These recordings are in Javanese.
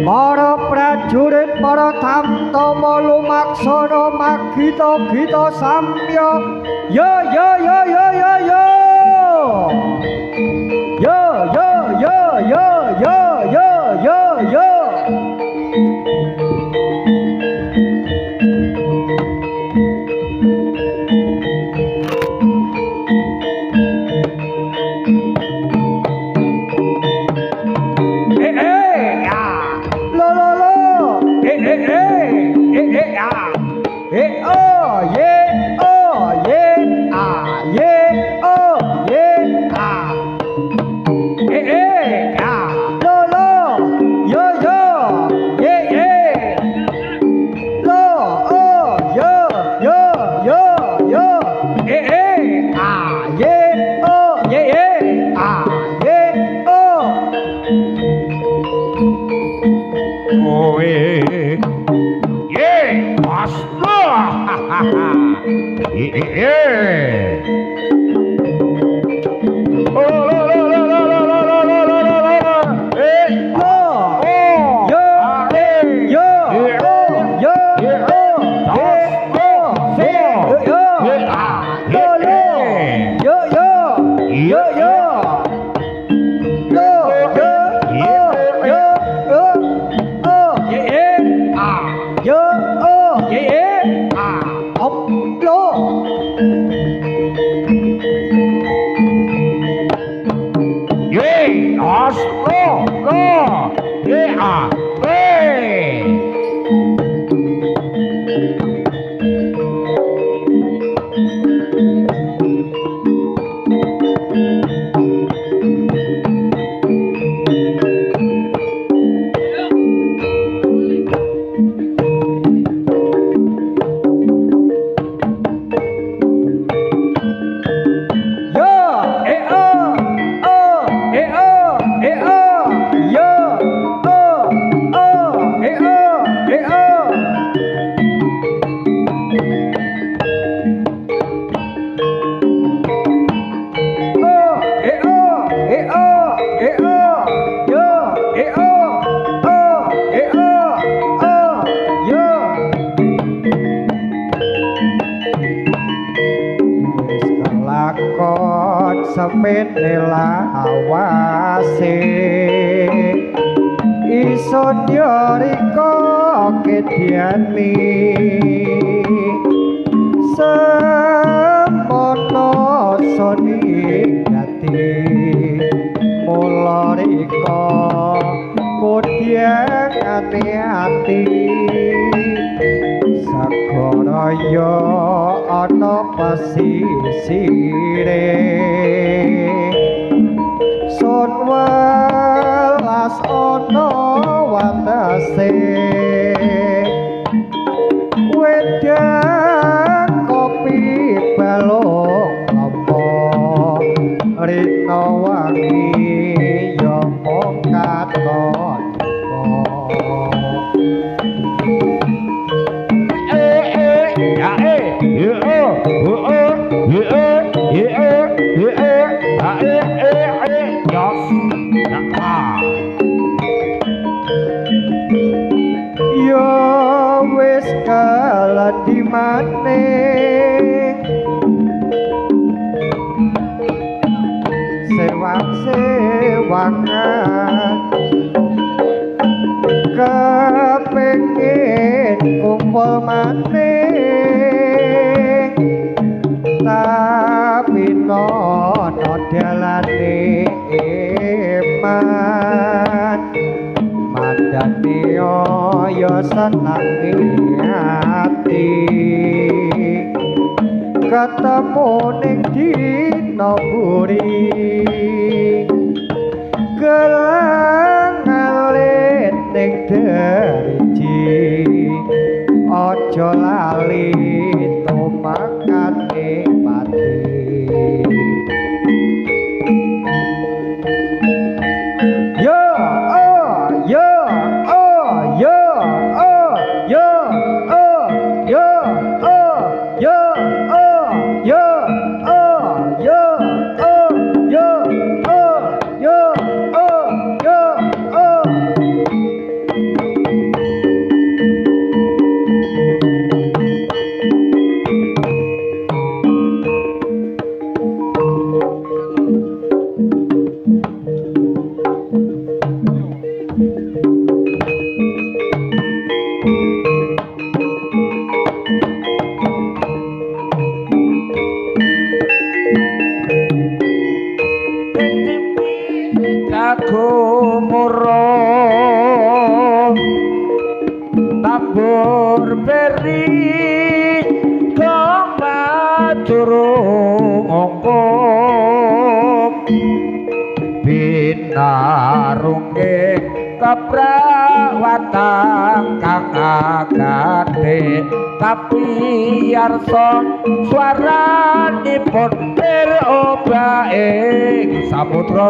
Para prajurit para tamtama lumaksana magita-gita samya ya ya ya ya ya ya ya ya ya ya ya ya ya ya sepene lawase ison yoriko kediani semono soni gati muloriko kudyang ati-ati sagaraya ana pasisire sun welas ana watese wedang kopi balung apa rina wangi ya mung katon di maning sewang-sewangan kepengin kumpul maning tapi nono dalane iman madani ya senangi ati ketemu ning dina buri gelang alit ning driji aja lali tumakane pati binarunging keprawatan kang agate tapi yarsa swaranipun dirubah ing samudra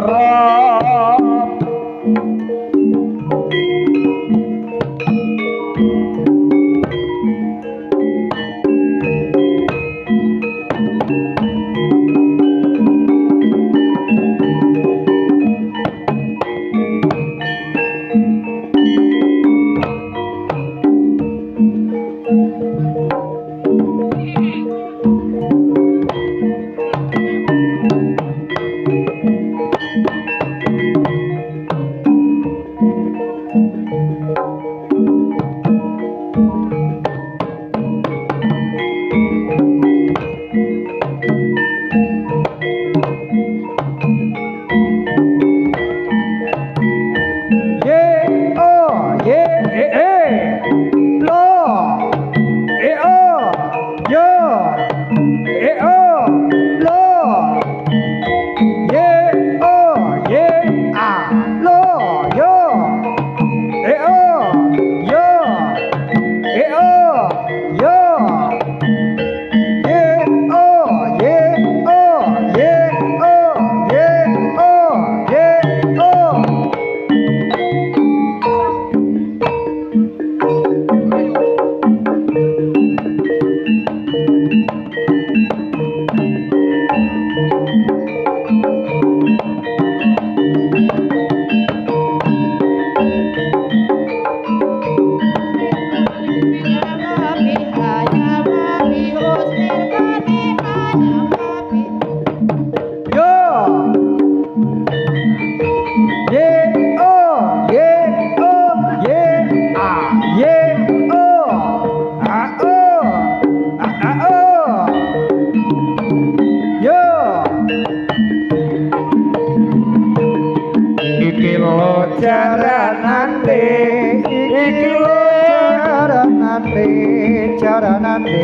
caranane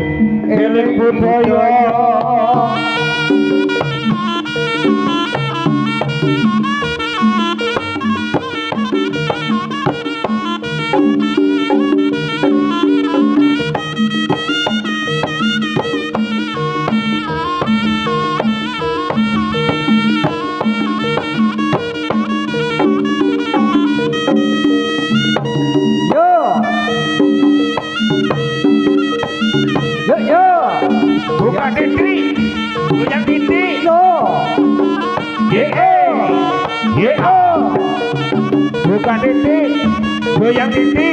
eling budaya bukan diri goyang diri bukan diri goyang diri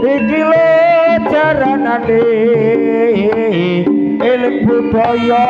iki lo caranane eling budaya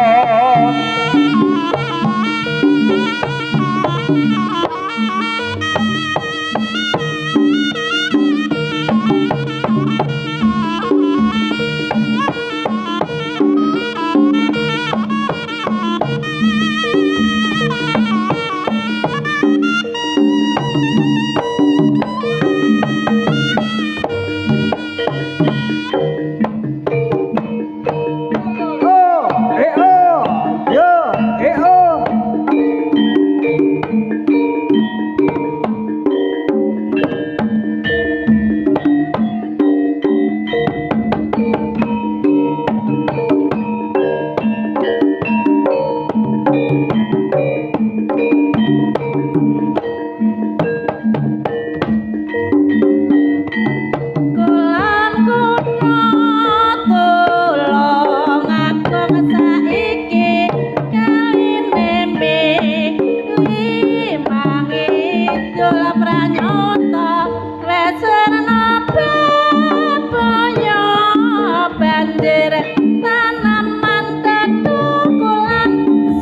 Tanaman tetukulan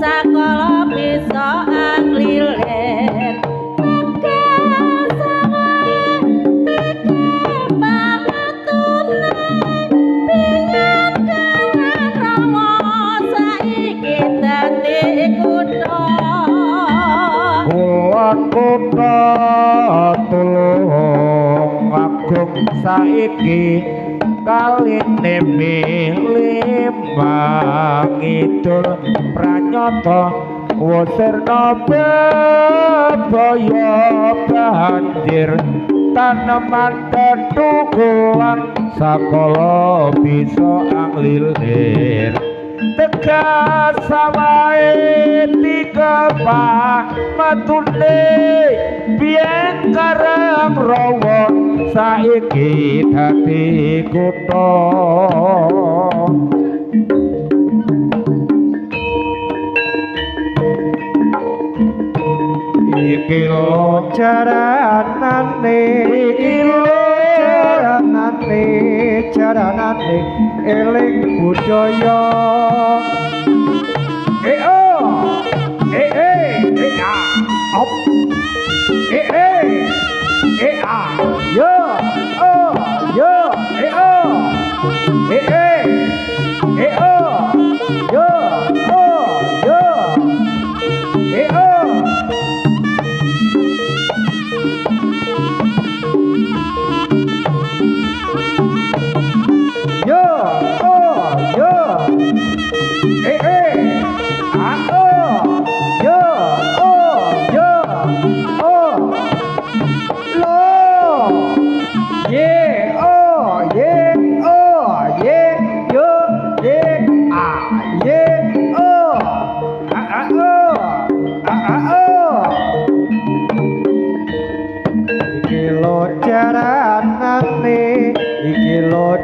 sakala kulon kutha tulung agung saiki kaline limbang idul pranyata wusirna bebaya banjir taneman tetukulan sakala bisa anglilir tegas sawae tiga matune biyen karang rawa saiki dadi kutha iki lho caranane iki lho caranane eling budaya op yo yo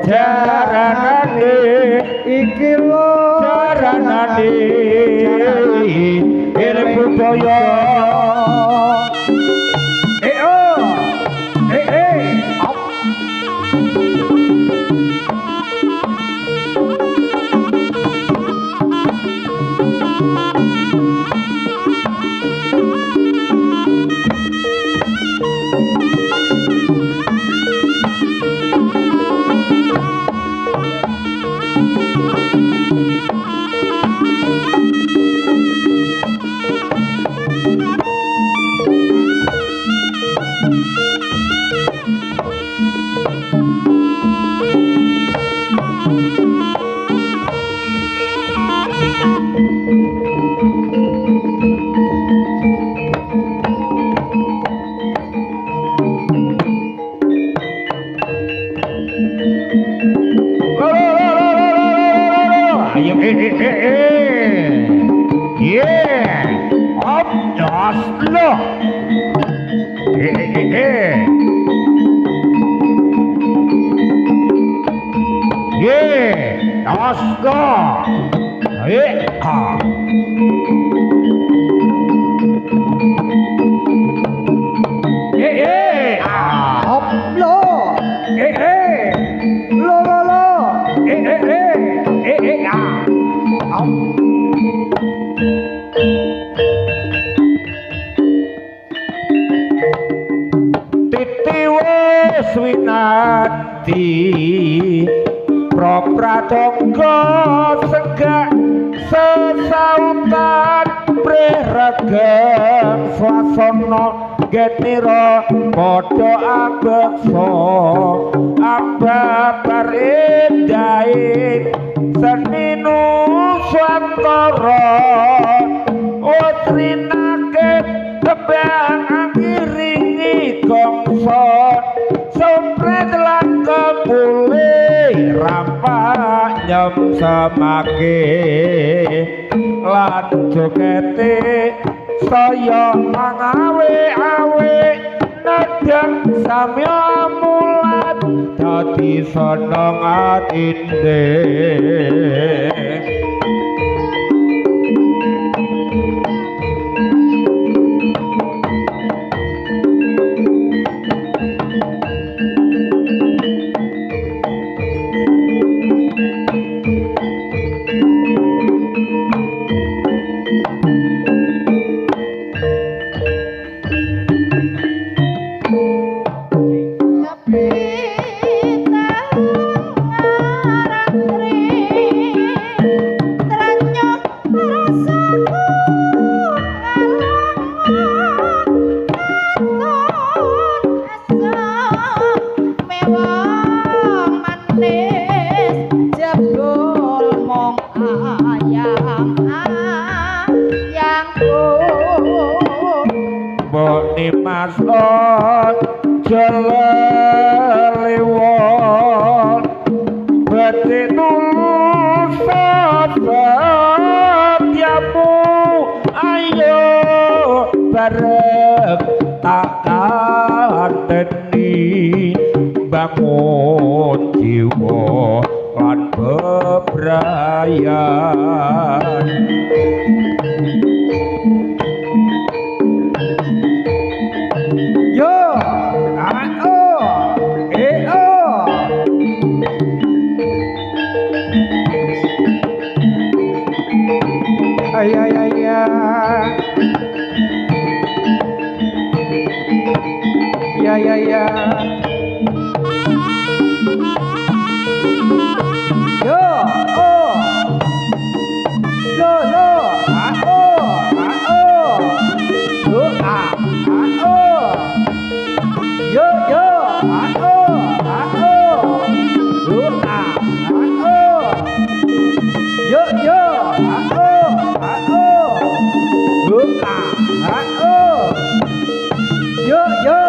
caranane iki lho caranane eling budaya Pratangga segak sesautan preragam swasana genira padha abeksa ambabar endahe seni nusantara utrinake tebang anggiringi gongso sompret lan kepule rampak nyem semake lan jogete saya mangawe-awe nadang samya mulat dadi seneng atine mbok nimas jeleliwon beti tulus setiamu ayo bareng tak kandhani bangun jiwa lan bebrayan yo ay ay ay ya ya ya ya yo lo lo yo yo yo yo yo yo yo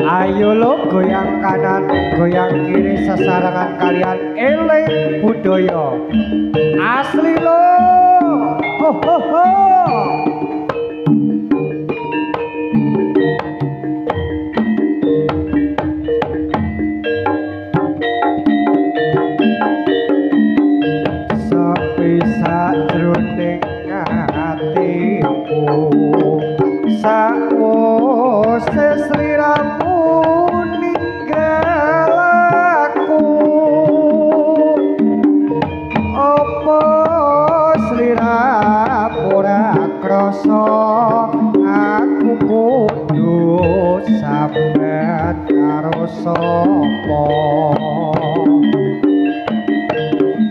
ayo lo goyang kanan goyang kiri sesarangan kalian eling budaya asli lo ho ho ho sepi sajroning atiku sakwise sliramu ninggal aku apa sliramu ora krasa aku kudu sambat karo sapa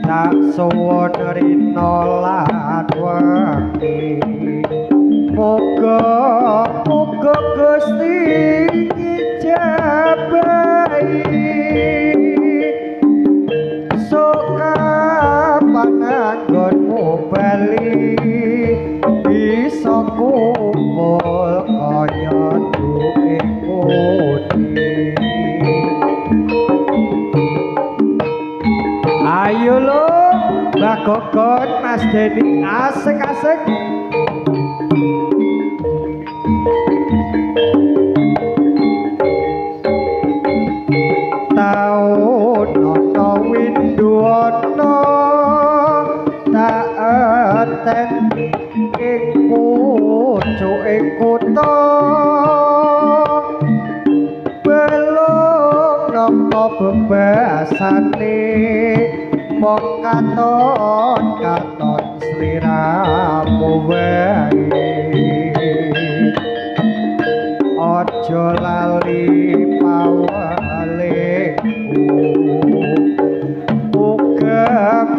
tak suwun rina lan wengi muga Gusti ijabahi suka pananggonmu bali bisa kumpul kaya duwe kudi ayo lo Mbak Gogon Mas Denny asik-asik taun ana winduwana tak ateni ing pucuking kutha belum nampa bebasane mong katon sliramu wae aja lali pawalingku uga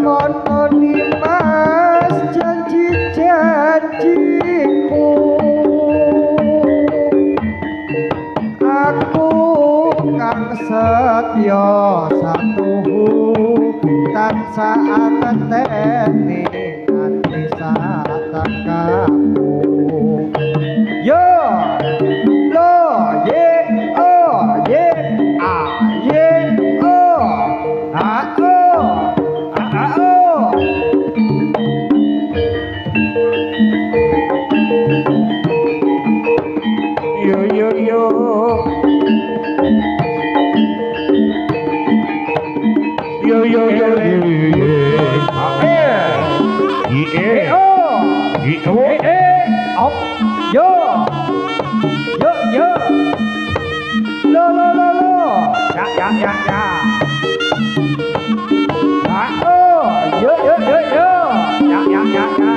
kono nimas janji-janjiku aku kang setya satuhu tansah angeteni nganti satekamu yo lo ye ye ye yo yo yo yo yo yo yo yo yo lo lo lo lo ya ya ya ya yo yo yo yo ya ya ya ya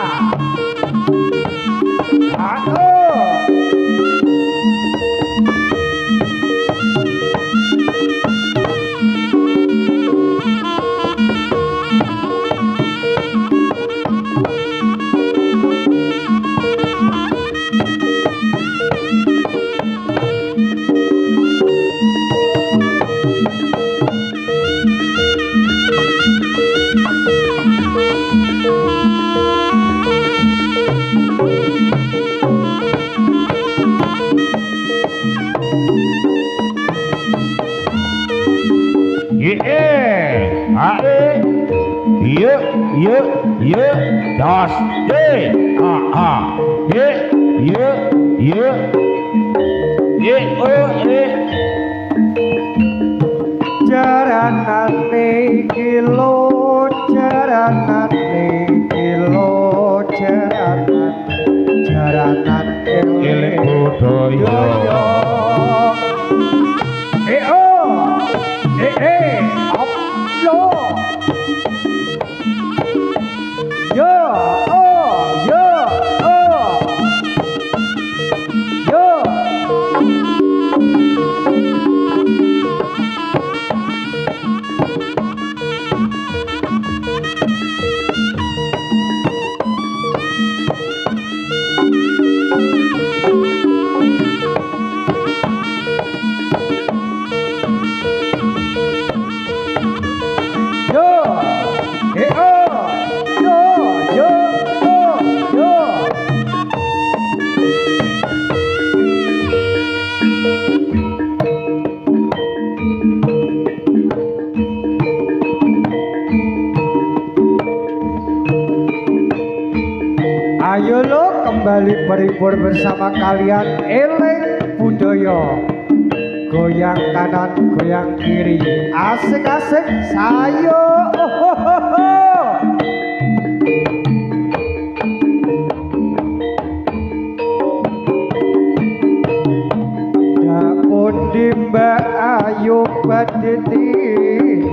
ae ye das de ye jaranane kilo jaranane kilo jaranan eling budaya op lo yo yo Ayo lo kembali berhibur bersama kalian eling budaya goyang kanan goyang kiri asik-asik sayo dak pundi Mbak Ayu badeti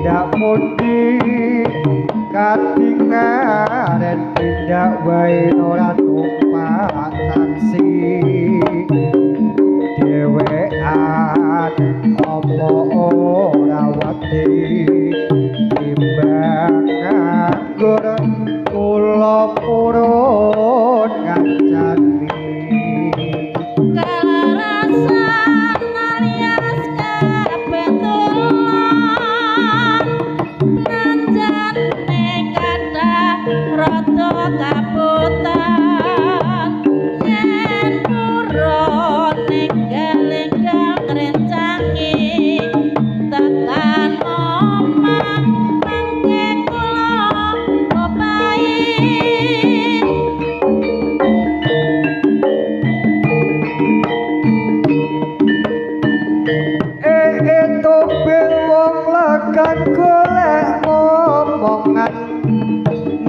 dak pundi katingaren tindak wae ora numpak taksi dhewean apa ora wedi timbang nganggur kula purun kancani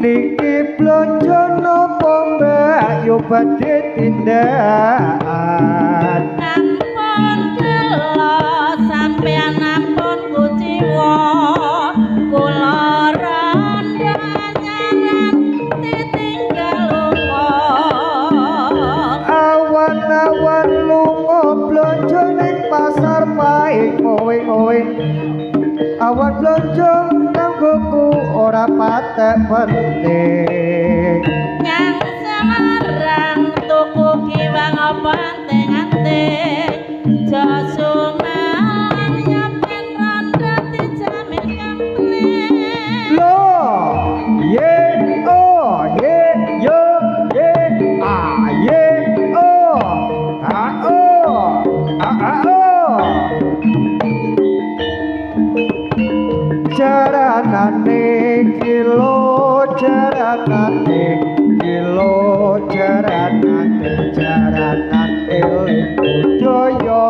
niki blonjo nopo mbak yo badhe tindakan ampun kula sampeyan ampun kuciwa kula rondo anyaran ditinggal lunga awan-awan lunga blonjo ning pasar paing ngowe-ngowe awan blonjo kanggoku ora patek penting nyang Semarang tuku kiwang apa anting-anting jasuman nyopen rondo dijamin kempling lo ye oh ye yo ye ye oh jaranane kilo jaranane kilo jaranane jaranan eling budaya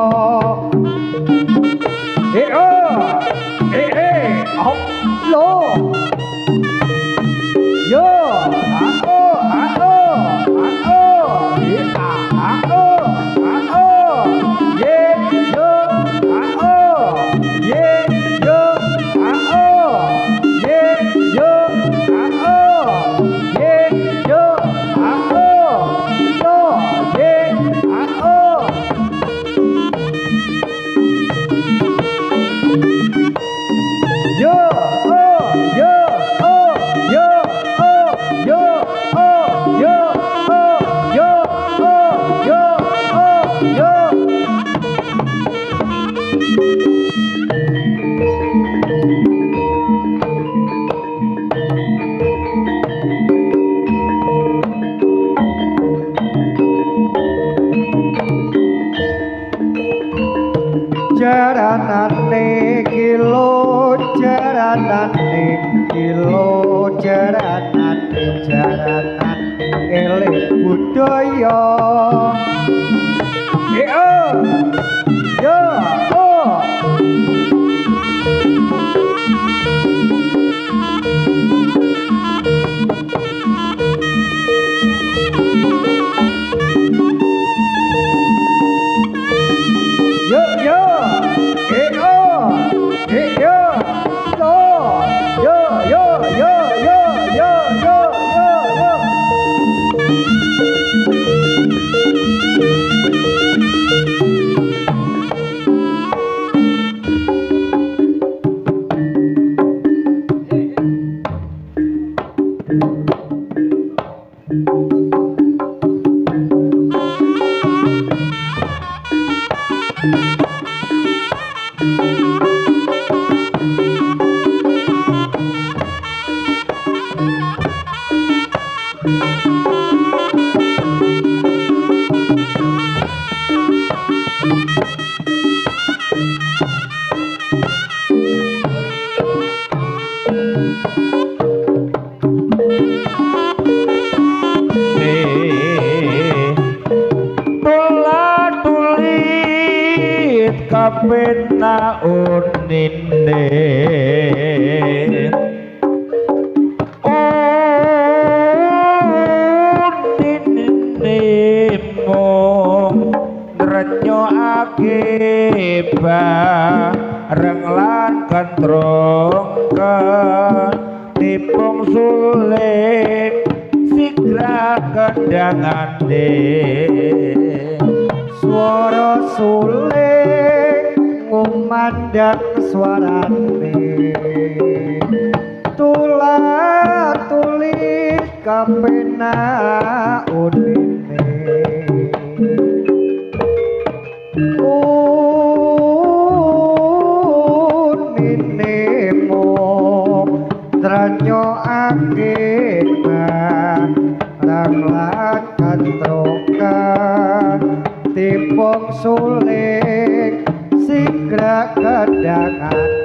op lo yo yo jaranane kilo jaranane jaranan eling budaya yo kapena unine unine mung nrenyokake bareng lan kentrong ketipung suling sigra kendangane swara suling ngumandang suarane tulah tulis kapena unine unine mung nrenyokake bareng lan kentrong tipung suling sigra kendangane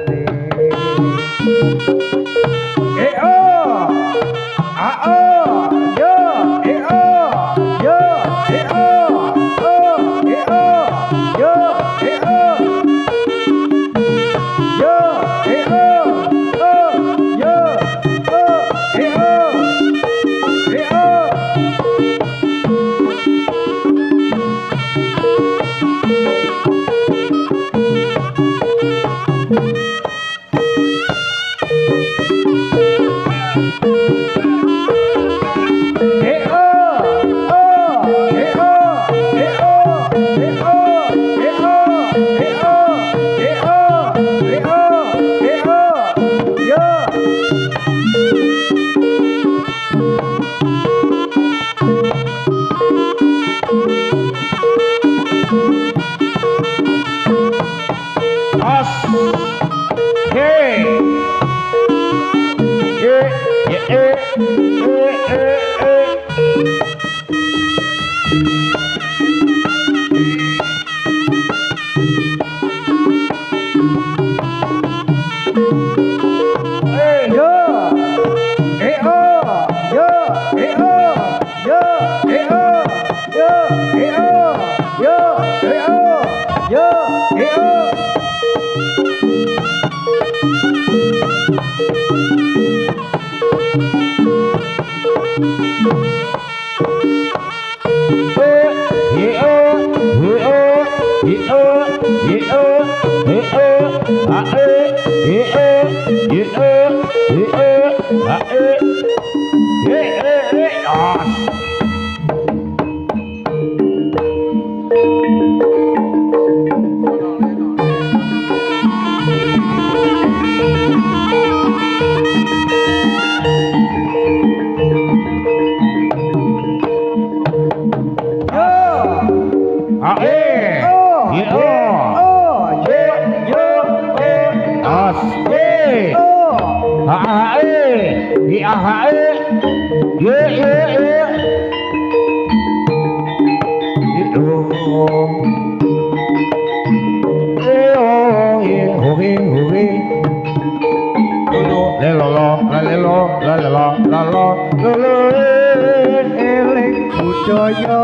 eling budaya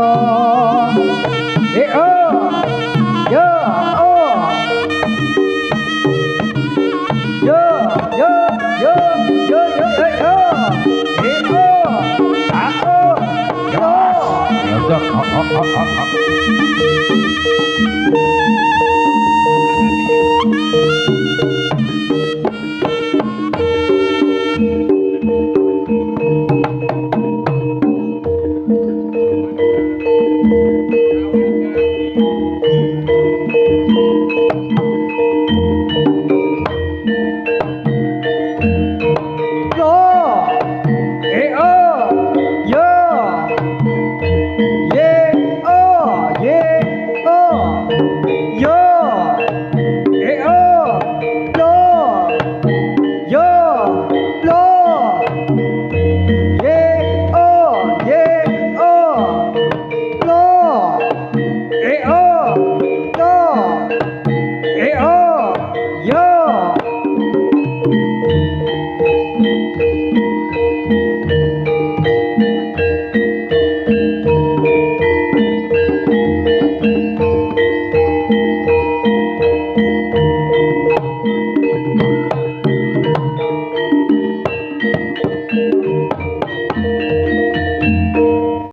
yo yo yo yo yo yo yo yo yo